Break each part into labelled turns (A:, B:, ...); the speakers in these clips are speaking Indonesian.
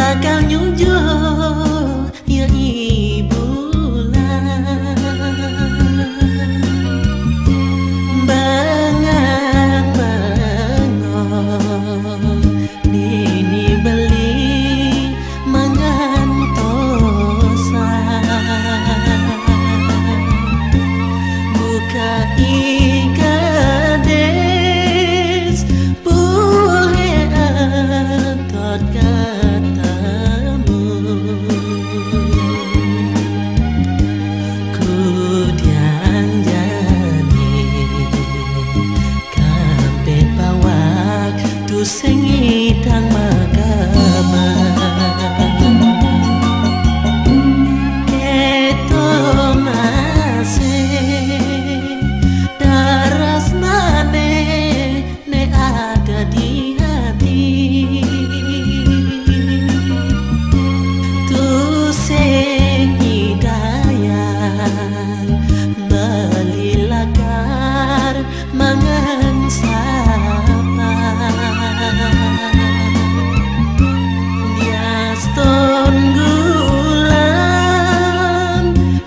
A: bakal nyujuk ya ibulah. Bangang-bangong dini beli mangan tosan, buka ikades pule atot katamu. Kudiang jani kabeh bawak tu sing idang magama. Keto masih daras nane ne ada di hati. Tu sing hidayah beli lagar mangan sapa. Biaston gulam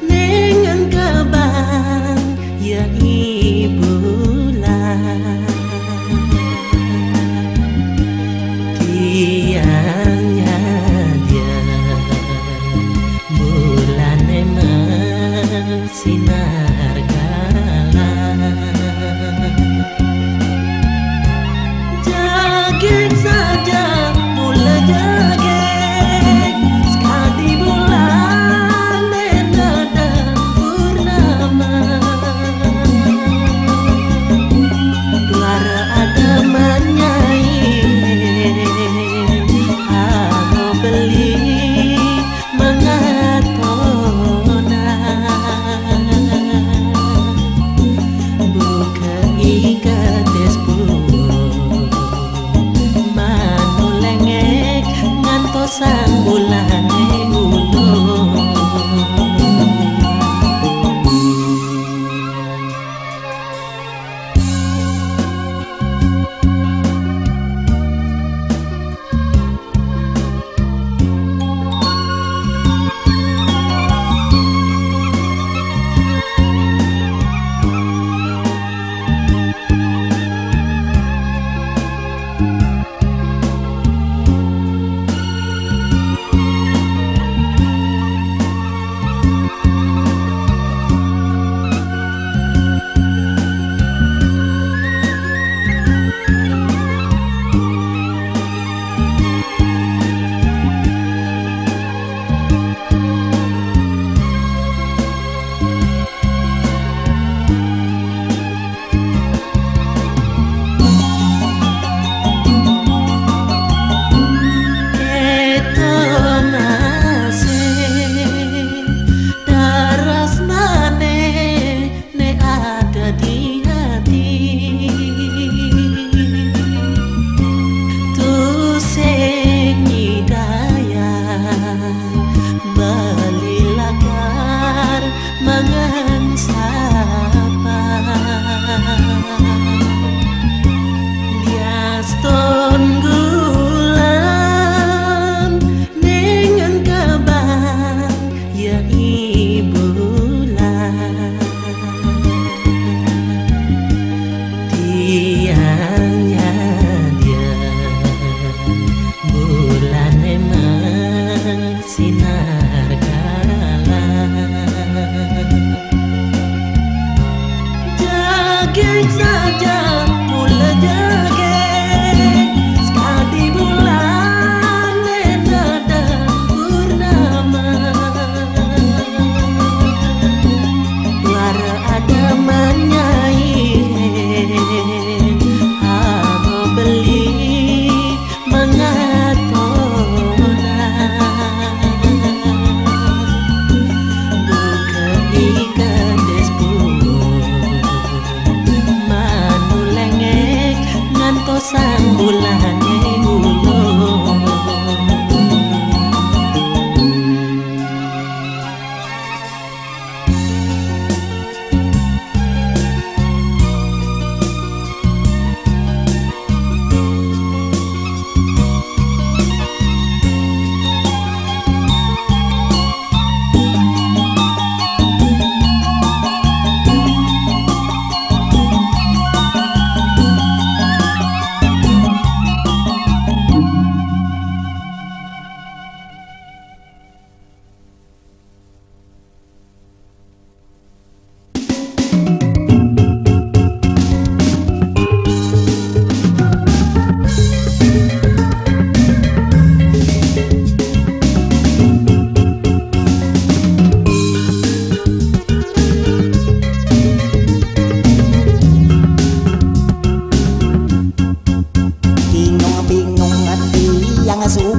A: ning kabang ya ibulah. Tiangnya dia bulan sinar kalah. Jaging saja mula jaging sekali bulan dan purnama. Suara ada menyaing aku beli mengatona. Buka ikades manulengek ngantosan bulane ulung.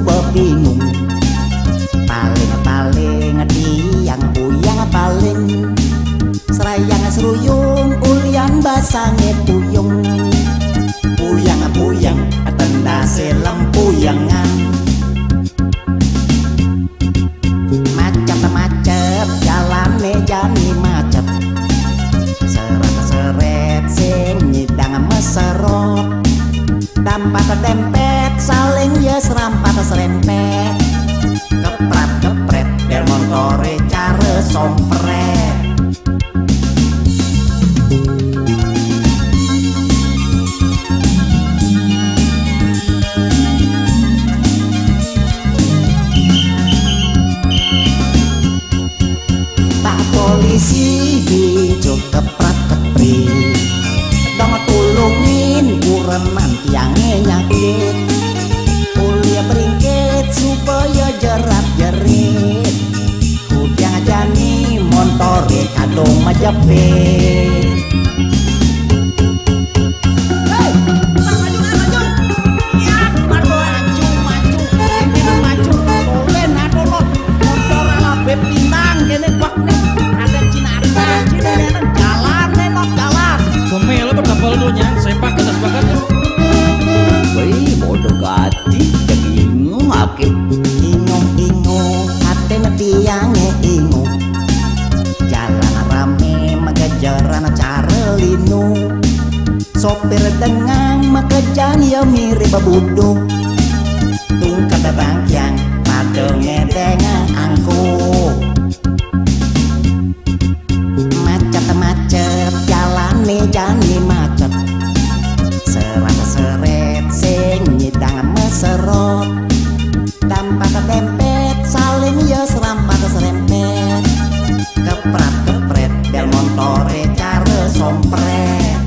B: bebingung. Paling diang uyang paling serayang seruyung ulian basange puyung. Puyang tendase lempuyangan. Macet jalane jani macet. Seret sing nyidang meserot. Dampat dempet saling ya serampat serempet. Kepret del montore care sompret. Tak polisi bijo keprat kepri. Dong tulungin kurenan tiange nyakit. Kuliah beringkit supaya jerat jerit. Kudiang jani montore kadung majepit. Hei, maju. Ya, maju. Tolen adolot. Motor ala bepinang kene bak nih. Ada cinarita, cinenenan jalan nenok jalan.
C: Gomel berkapal dunya, sepak atas bakat ya.
B: Wih, bodoh gati, jadi ingung ake. Ingung, hati tiange ingung. Jalan rame, mengejaran cara linu. Sopir dengang, makejan ya mirip babuduk. Tungkat bangkiang, pada ngedengang angkuk. Macet, jalan jani macet. Seret sing nyidang meserot. Dampak dempet saling ya serampat serempet. Kepret del montore care sompret.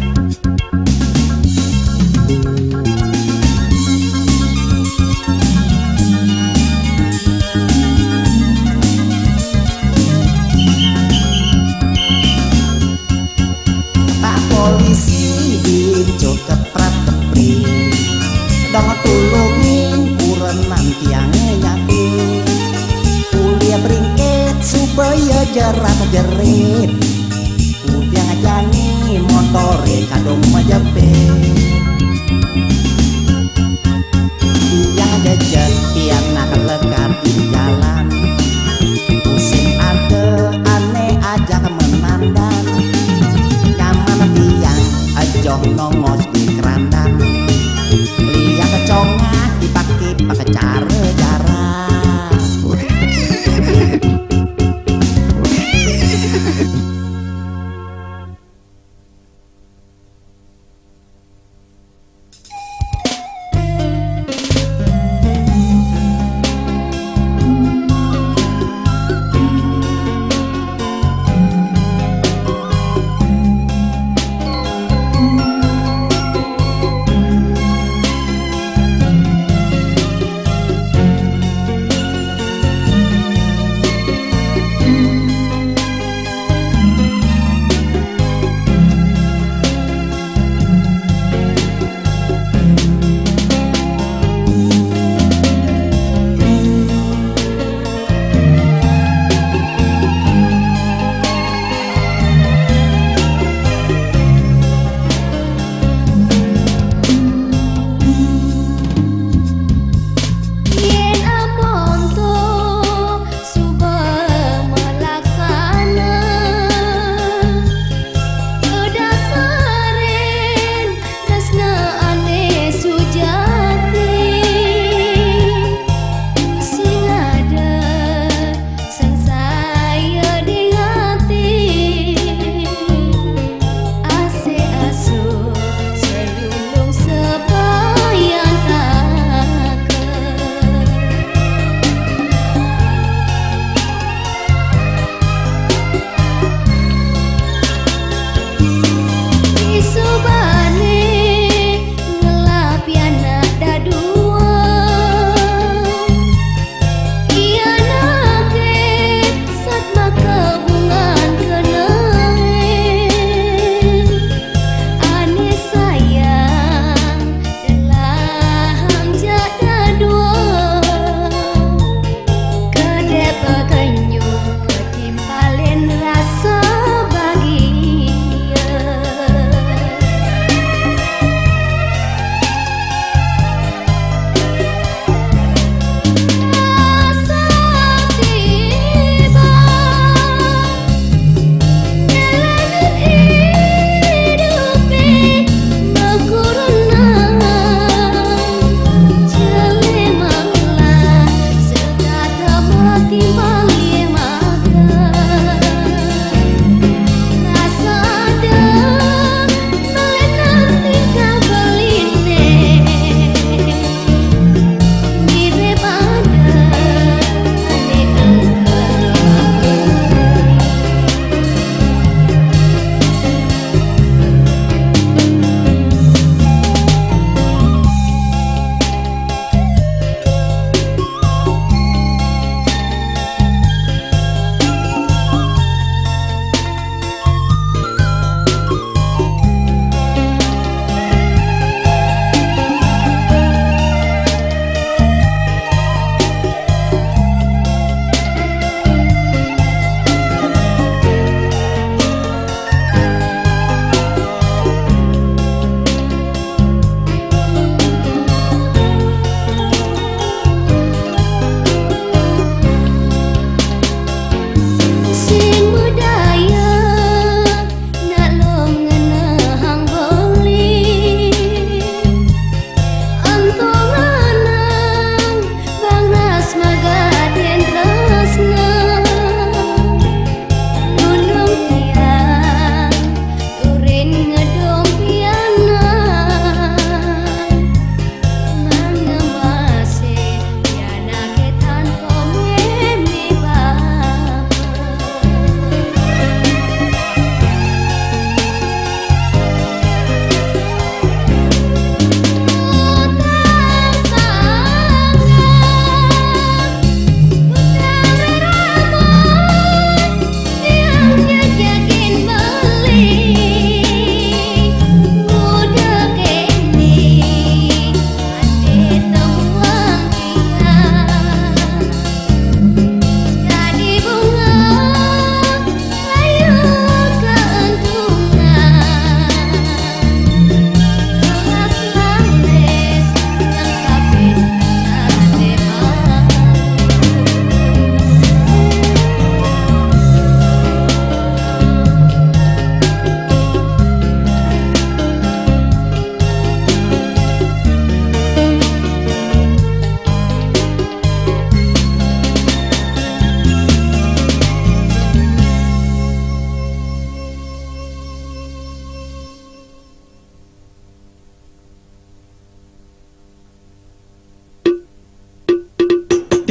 B: Pak polisi bijo keprat kepri. Dong tulungin kurenan tiange nyakit. Kuliah beringkit supaya jerat jerit. Kudiang jani motore kadung majepit. Tiang jejet tiang nak lekat di jalan. Pusing ada aneh aja menandan. Nyaman tiang ajoh nongos di kerandan. Liang kecongah kipak cara jarak.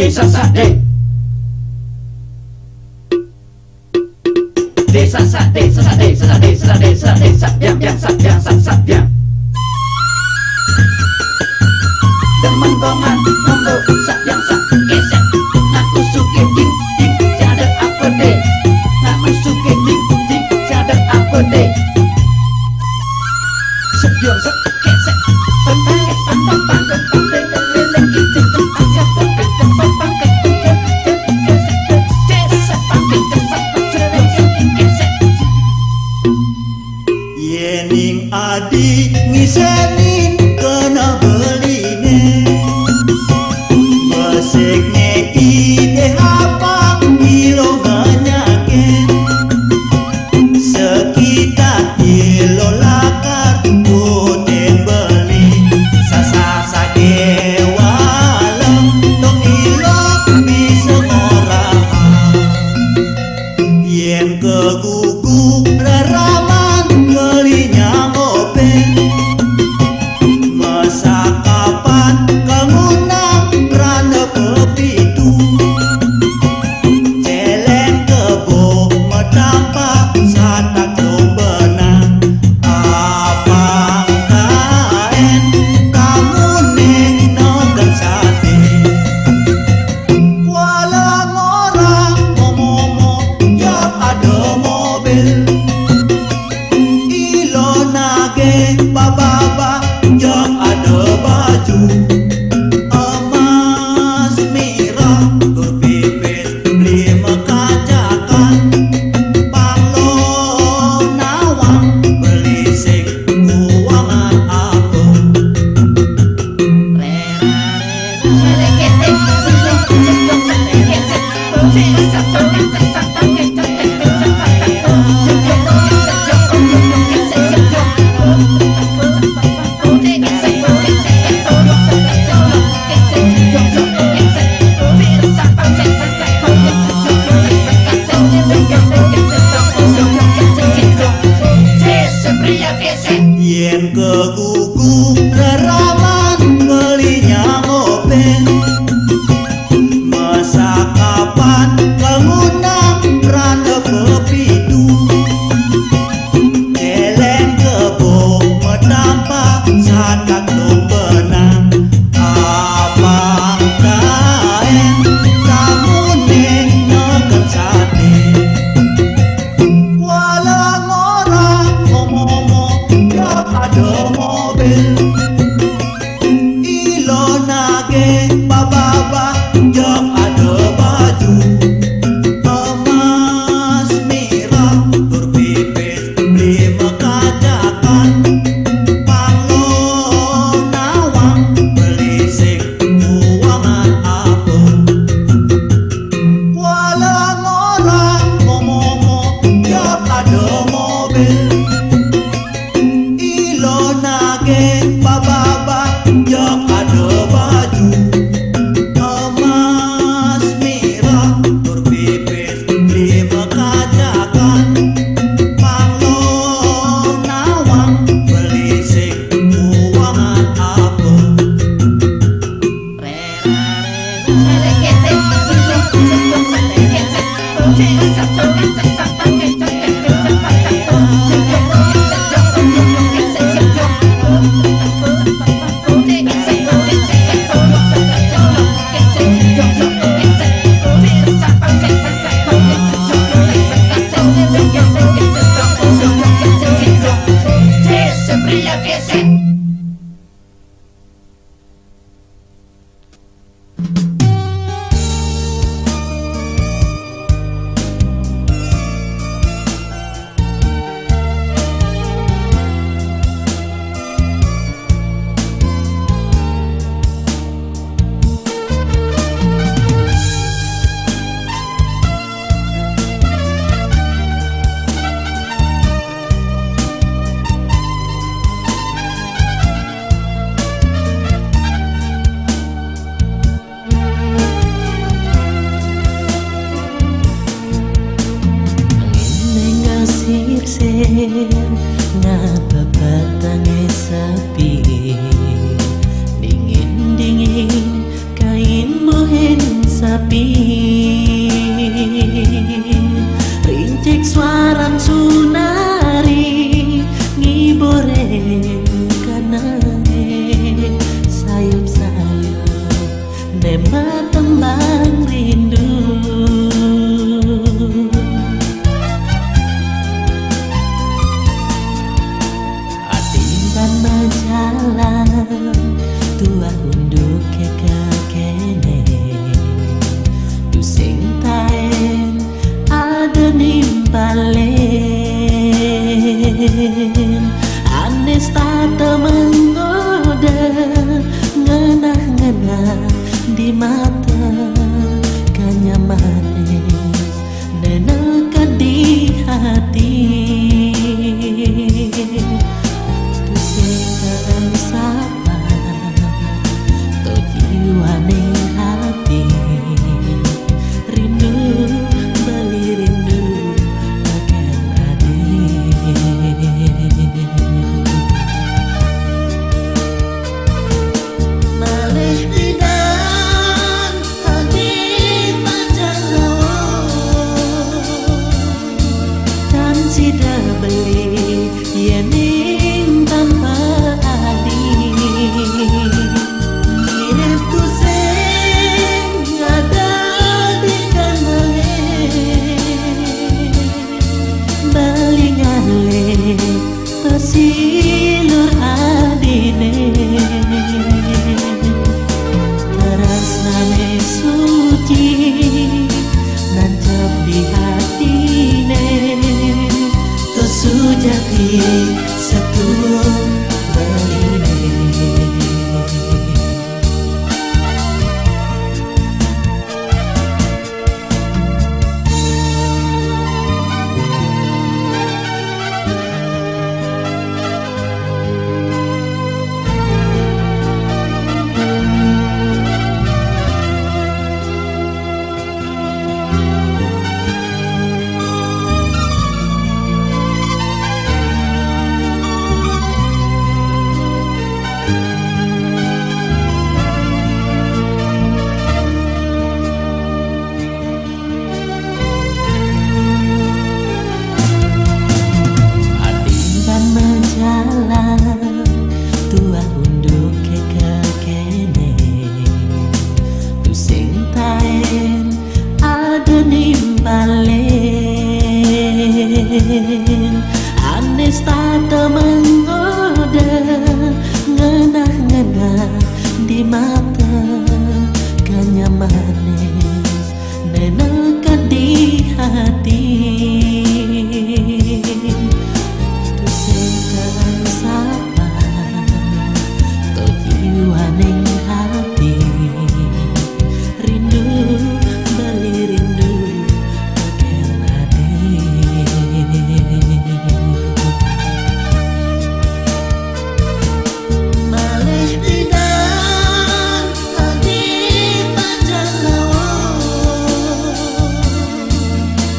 D: desa sade. Desa sade, sade, sade, sade, sade, sabyang, byang, sabyang, sabyang. Demen banget ngombo sabyang, gesek. Ngaku suke ding, ding, siada apa deh. Ngaku suke ding, ding, siada apa deh. Sabyang, gesek. Pembangkit, pembangkit, pembangkit, leleng gitu. Asyap, pembangkit, pembangkit, desa pembangkit,
E: Yening adi ngisenin kena beline Besekne ide hapang ilo ganyaken Sekitar ilo lakar puten beli Sasa gewalem tong ilo bisa ngorahang Yen kegugu raraman belinya ngopeng Masa kapan kemunang rana kepitu Celeng kebo metampak satak benang Apang kaen kamu neng nogan sate Walang orang ngomong jak ada mobil Ilo nage bababa jak ada baju Emas merah berpipis lima kacakan Panglo nawang belisik uangan aku Yen kegugu raraman belinya ngopeng Masa kapan kemunang rana kepitu Celeng kebo metampak satak benang Apang kaen kamu neng nogan sate Walang orang ngomong jak ada mobil Ilo nage bababa jak ada baju Emas merah berpipis lima kacakan Panglo nawang belisik uangan aku Walang orang ngomong jak ada mobil Ilo nage bababa jak ada baju Emas merah berpipis lima kacakan Panglo nawang belisik uangan aku
A: Ngapa batangnya sepi Dingin-dingin kain mohen sepi, rincik suaran sunari ngibore kanane sayup-sayup nema tembang rindu. Atimban majalah tua unduk ke kakene sing taen ada nimpalen anes tata menggoda ngenah-ngenah di mata kanya manis neneka di hati tu sing sapa to jiwa ning hati rindu beli rindu akan malih didan hati panjang dan sida beli yening tanpa adi mirip tu sing ada di kanane bali ngale tersilur adine terasane suci nancap di hatine tersu jati setulung beline. Tua unduk ke kakene tu sing taen ada nimpalen anes tata menggoda ngenah-ngenah di mata kanya manis neneka di hati tu sing sapa to jiwa ning hati rindu beli rindu akan ade malih didan hati panjang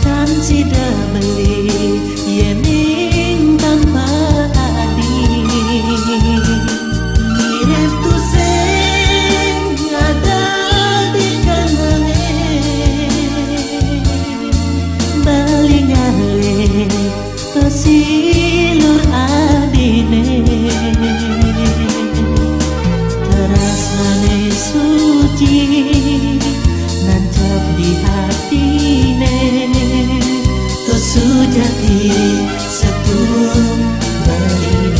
A: dan sida beli yening tanpa adi mirip tu sing ada di kanane bali ngale tersilur adine terasane suci nancap di hatine tersu jati setulung beline.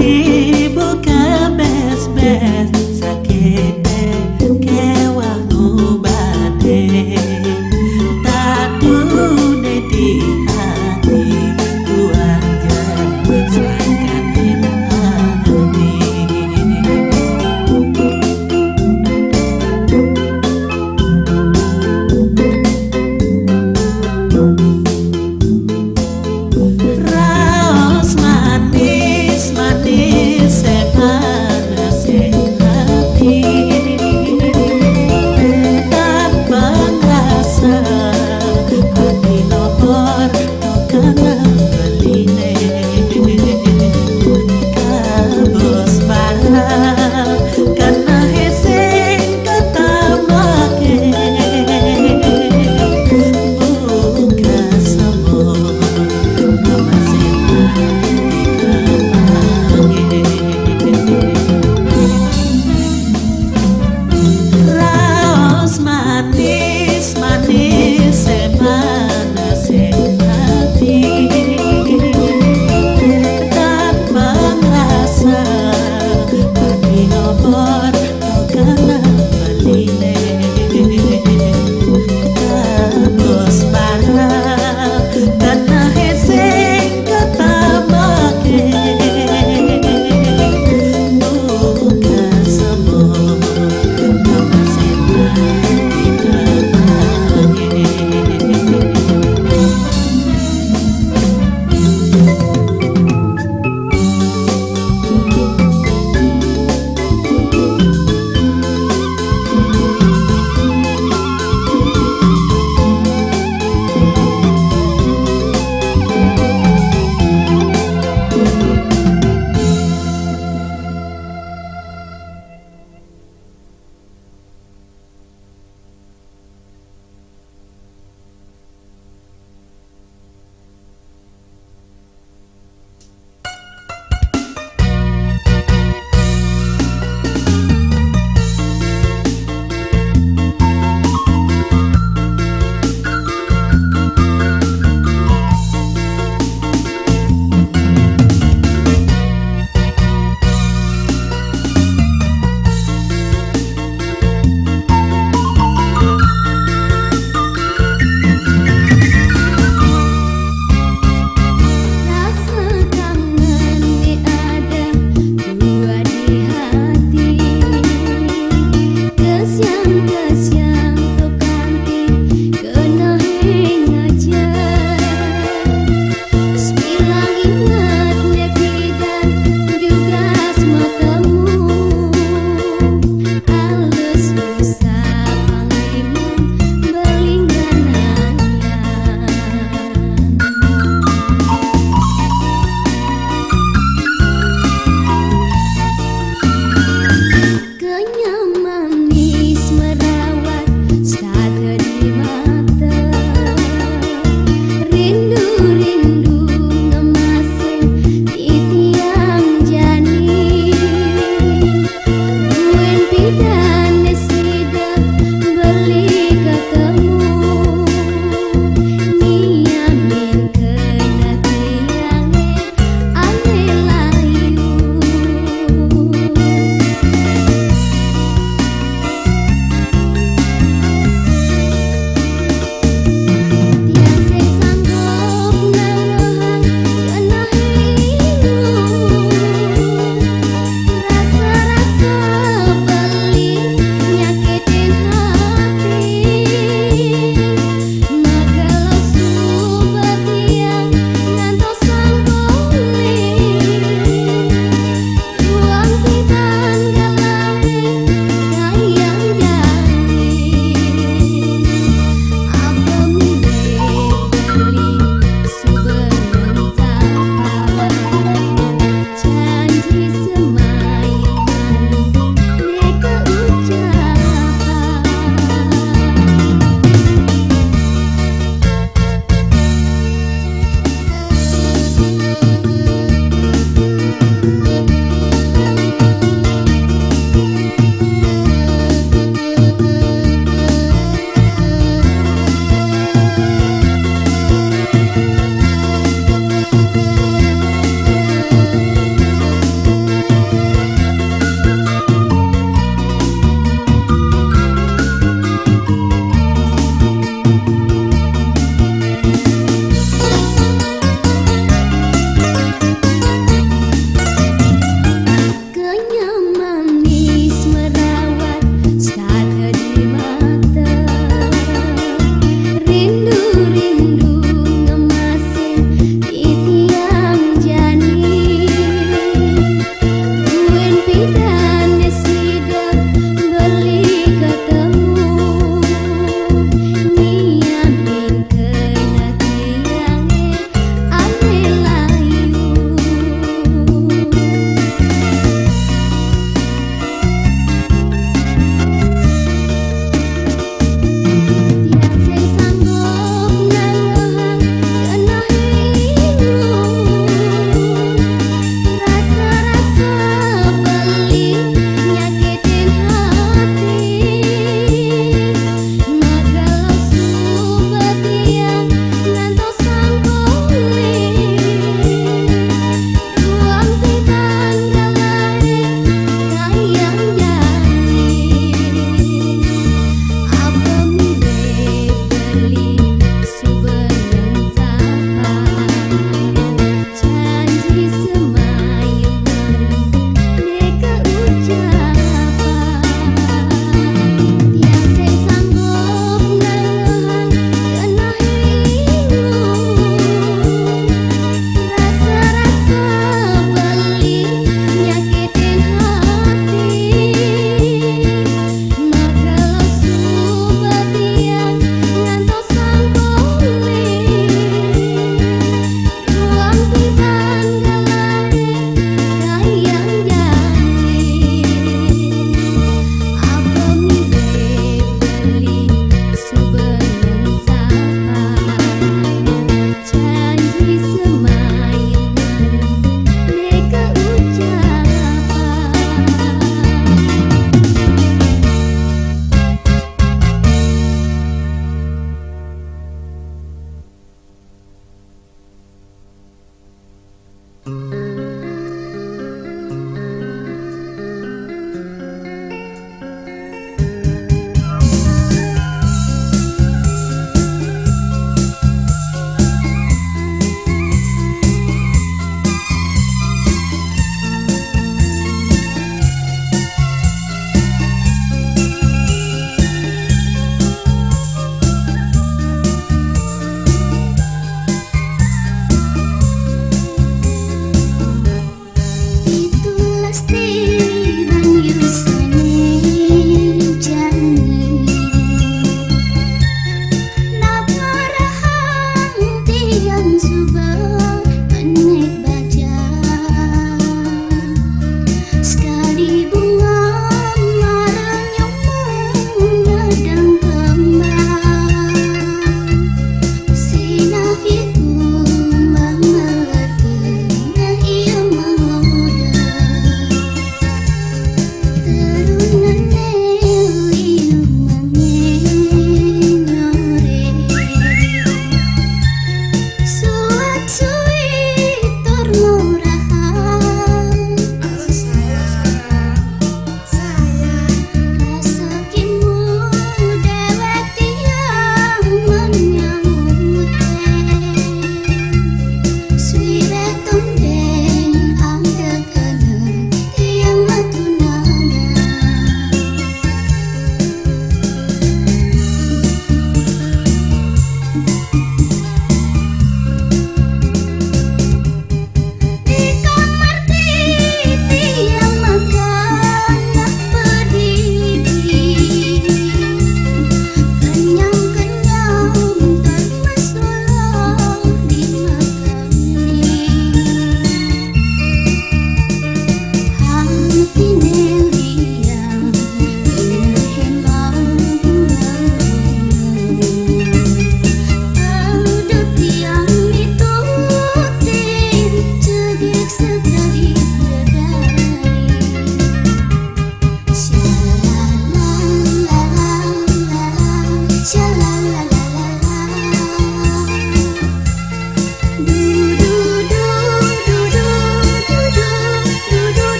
A: dibuka bes-bes sakit kewah ngubate tadune di hati tuan jangan sangkatin hati raos manis manis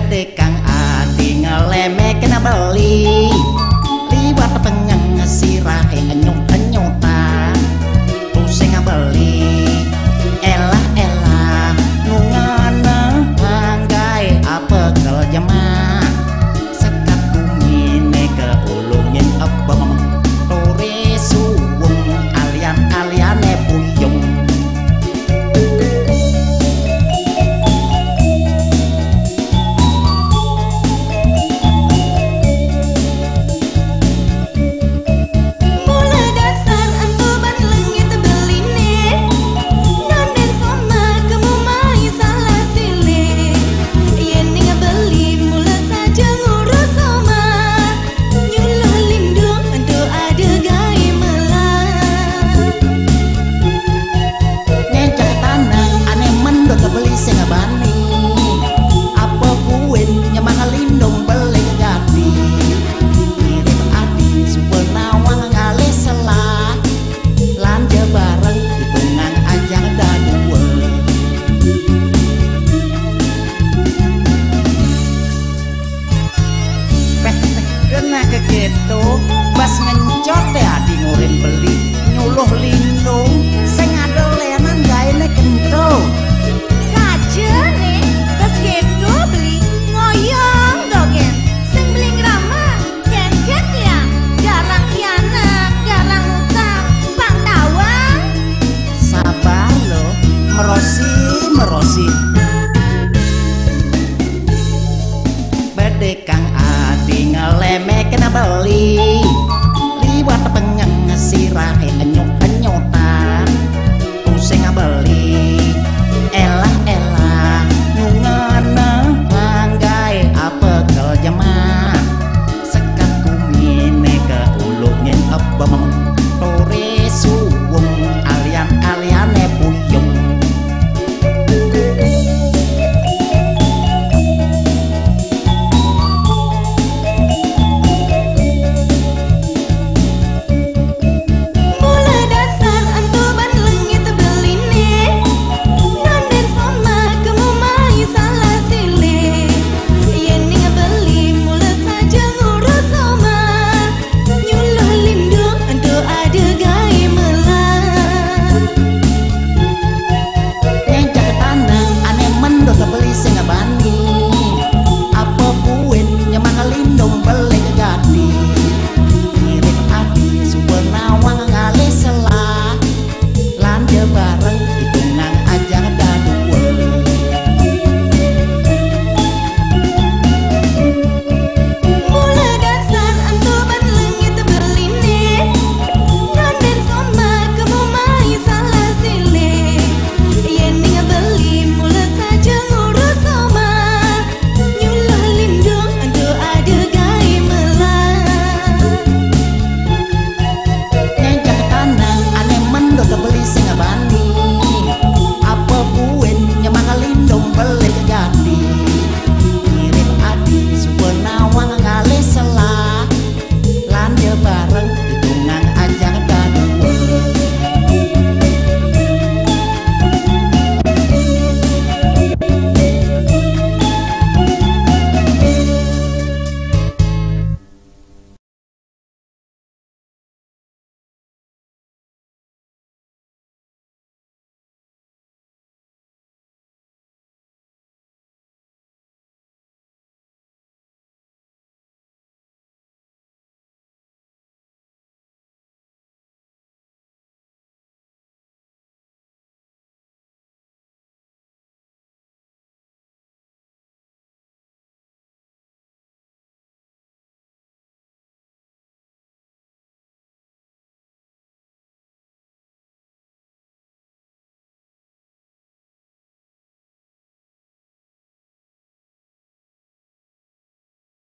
B: Bede kang adi ngeleme kena beli liwat pengeng sirahe enyut-enyutan pusing beli elah elah nungana anggai apa kel jemaah sekat kumine ke ulungin abang tore suwung alian-aliane puyung gitu pas ngencot teh adi ngurin beli nyuluh lindung sing adolenan gaene kento
F: saja nih pas gitu beli ngoyong dogen sing beli ngrama ken-ken ya garang kianak garang utang pang tawang
B: sabar lo merosi bede kang adi ngeleme kena beli liwat pengeng sirahe enyut-enyutan pusing beli